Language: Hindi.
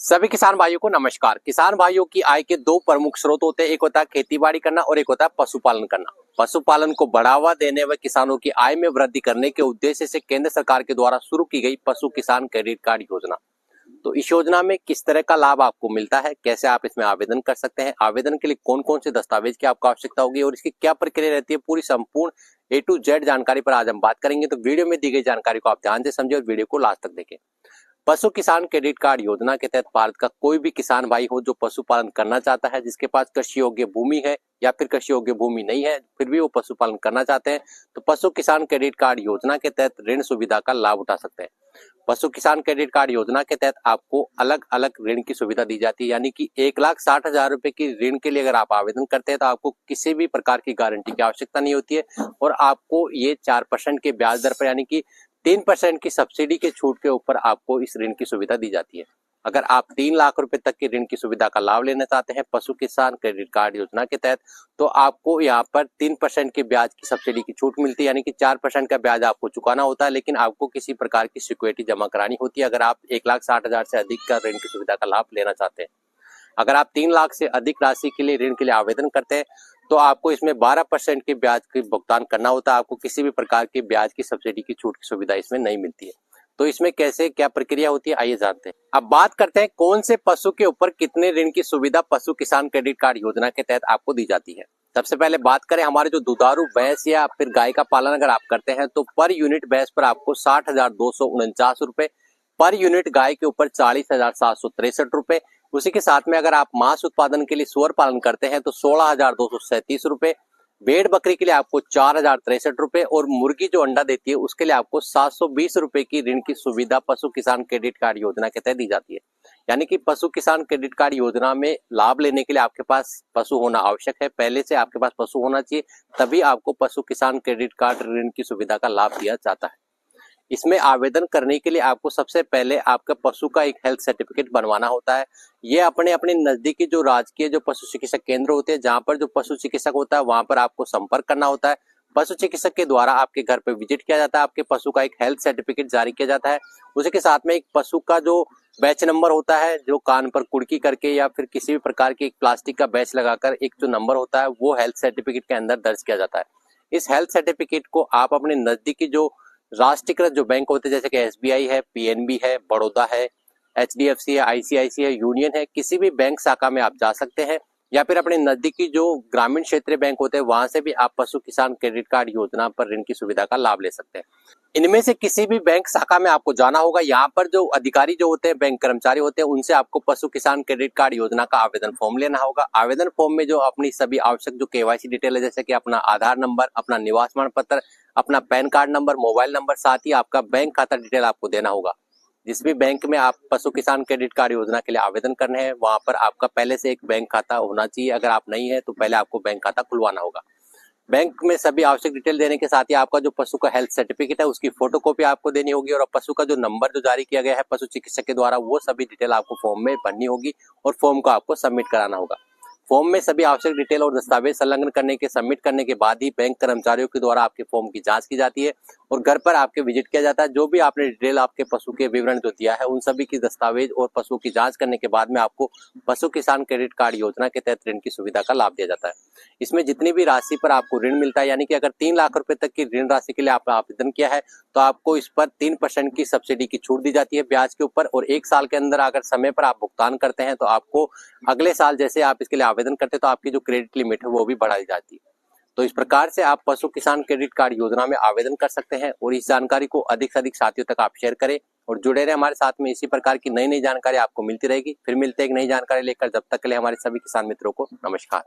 सभी किसान भाइयों को नमस्कार। किसान भाइयों की आय के दो प्रमुख स्रोत होते हैं, एक होता है खेती बाड़ी करना और एक होता है पशुपालन करना। पशुपालन को बढ़ावा देने व किसानों की आय में वृद्धि करने के उद्देश्य से केंद्र सरकार के द्वारा शुरू की गई पशु किसान क्रेडिट कार्ड योजना। तो इस योजना में किस तरह का लाभ आपको मिलता है, कैसे आप इसमें आवेदन कर सकते हैं, आवेदन के लिए कौन कौन से दस्तावेज की आपको आवश्यकता होगी और इसकी क्या प्रक्रिया रहती है, पूरी संपूर्ण A to Z जानकारी पर आज हम बात करेंगे। तो वीडियो में दी गई जानकारी को आप ध्यान से समझे और वीडियो को लास्ट तक देखें। पशु किसान क्रेडिट कार्ड योजना के तहत भारत का कोई भी किसान भाई हो जो पशुपालन करना चाहता है, जिसके पास कृषि योग्य भूमि है या फिर कृषि योग्य भूमि नहीं है फिर भी वो पशुपालन करना चाहते हैं, तो पशु किसान क्रेडिट कार्ड योजना के तहत ऋण सुविधा का लाभ उठा सकते हैं। पशु किसान क्रेडिट कार्ड योजना के तहत आपको अलग अलग ऋण की सुविधा दी जाती है, यानी कि 1,60,000 रुपए की ऋण के लिए अगर आप आवेदन करते हैं तो आपको किसी भी प्रकार की गारंटी की आवश्यकता नहीं होती है और आपको ये 4% के ब्याज दर पर यानी कि 3% की सब्सिडी के छूट के ऊपर आपको इस ऋण की सुविधा दी जाती है। अगर आप 3 लाख रुपए तक की ऋण की सुविधा का लाभ लेना चाहते हैं पशु किसान क्रेडिट कार्ड योजना के तहत, तो आपको यहाँ पर 3% के ब्याज की सब्सिडी की छूट मिलती है, यानी कि 4% का ब्याज आपको चुकाना होता है, लेकिन आपको किसी प्रकार की सिक्योरिटी जमा करानी होती है अगर आप 1,60,000 से अधिक का ऋण की सुविधा का लाभ लेना चाहते हैं। अगर आप 3 लाख से अधिक राशि के लिए ऋण के लिए आवेदन करते हैं तो आपको इसमें 12% के ब्याज की भुगतान करना होता है। आपको किसी भी प्रकार की ब्याज की सब्सिडी की छूट की सुविधा इसमें नहीं मिलती है। तो इसमें कैसे क्या प्रक्रिया होती है, आइए जानते हैं। अब बात करते हैं कौन से पशु के ऊपर कितने ऋण की सुविधा पशु किसान क्रेडिट कार्ड योजना के तहत आपको दी जाती है। सबसे पहले बात करें हमारे जो दुधारू भैंस या फिर गाय का पालन अगर आप करते हैं तो पर यूनिट भैंस पर आपको 60,249 रुपए, पर यूनिट गाय के ऊपर 40,763 रुपए। उसी के साथ में अगर आप मांस उत्पादन के लिए सूअर पालन करते हैं तो 16,237 रुपए, भेड़ बकरी के लिए आपको 4,063 रुपए और मुर्गी जो अंडा देती है उसके लिए आपको 720 रुपए की ऋण की सुविधा पशु किसान क्रेडिट कार्ड योजना के तहत दी जाती है। यानी कि पशु किसान क्रेडिट कार्ड योजना में लाभ लेने के लिए आपके पास पशु होना आवश्यक है, पहले से आपके पास पशु होना चाहिए, तभी आपको पशु किसान क्रेडिट कार्ड ऋण की सुविधा का लाभ दिया जाता है। इसमें आवेदन करने के लिए आपको सबसे पहले आपका पशु का एक हेल्थ सर्टिफिकेट बनवाना होता है। ये अपने अपने नजदीकी जो राजकीय जो पशु चिकित्सक केंद्र होते हैं, जहां पर जो पशु चिकित्सक होता है वहां पर आपको संपर्क करना होता है। पशु चिकित्सक के द्वारा आपके घर पर विजिट किया जाता है, आपके पशु का एक हेल्थ सर्टिफिकेट जारी किया जाता है। उसी के साथ में एक पशु का जो बैच नंबर होता है, जो कान पर कुड़की करके या फिर किसी भी प्रकार के एक प्लास्टिक का बैच लगाकर एक जो नंबर होता है वो हेल्थ सर्टिफिकेट के अंदर दर्ज किया जाता है। इस हेल्थ सर्टिफिकेट को आप अपने नजदीकी जो राष्ट्रीयकृत जो बैंक होते हैं जैसे कि SBI है, PNB है, बड़ौदा है, HDFC है, ICICI है, यूनियन है, किसी भी बैंक शाखा में आप जा सकते हैं या फिर अपने नजदीकी जो ग्रामीण क्षेत्रीय बैंक होते हैं वहां से भी आप पशु किसान क्रेडिट कार्ड योजना पर ऋण की सुविधा का लाभ ले सकते हैं। इनमें से किसी भी बैंक शाखा में आपको जाना होगा। यहाँ पर जो अधिकारी जो होते हैं, बैंक कर्मचारी होते हैं, उनसे आपको पशु किसान क्रेडिट कार्ड योजना का आवेदन फॉर्म लेना होगा। आवेदन फॉर्म में जो अपनी सभी आवश्यक जो KYC डिटेल है जैसे कि अपना आधार नंबर, अपना निवास प्रमाण पत्र, अपना pan card number, mobile number, साथ ही आपका बैंक खाता डिटेल आपको देना होगा। जिस भी बैंक में आप पशु किसान क्रेडिट कार्ड योजना के लिए आवेदन करने हैं वहां पर आपका पहले से एक बैंक खाता होना चाहिए। अगर आप नहीं है तो पहले आपको बैंक खाता खुलवाना होगा। बैंक में सभी आवश्यक डिटेल देने के साथ ही आपका जो पशु का हेल्थ सर्टिफिकेट है उसकी फोटोकॉपी आपको देनी होगी और पशु का जो नंबर जो जारी किया गया है पशु चिकित्सक के द्वारा वो सभी डिटेल आपको फॉर्म में भरनी होगी और फॉर्म को आपको सबमिट कराना होगा। फॉर्म में सभी आवश्यक डिटेल और दस्तावेज संलग्न करने के सबमिट करने के बाद ही बैंक कर्मचारियों के द्वारा आपके फॉर्म की जांच की जाती है और घर पर आपके विजिट किया जाता है। जो भी आपने डिटेल आपके पशु के विवरण जो दिया है उन सभी की दस्तावेज और पशु की जांच करने के बाद में आपको पशु किसान क्रेडिट कार्ड योजना के तहत ऋण की सुविधा का लाभ दिया जाता है। इसमें जितनी भी राशि पर आपको ऋण मिलता है, यानी कि अगर 3 लाख रुपए तक की ऋण राशि के लिए आपने आवेदन किया है तो आपको इस पर 3% की सब्सिडी की छूट दी जाती है ब्याज के ऊपर और 1 साल के अंदर अगर समय पर आप भुगतान करते हैं तो आपको अगले साल जैसे आप इसके लिए आवेदन करते हैं तो आपकी जो क्रेडिट लिमिट है वो भी बढ़ाई जाती है। तो इस प्रकार से आप पशु किसान क्रेडिट कार्ड योजना में आवेदन कर सकते हैं और इस जानकारी को अधिक से अधिक साथियों तक आप शेयर करें और जुड़े रहे हमारे साथ में। इसी प्रकार की नई नई जानकारी आपको मिलती रहेगी। फिर मिलते हैं एक नई जानकारी लेकर, जब तक के लिए हमारे सभी किसान मित्रों को नमस्कार।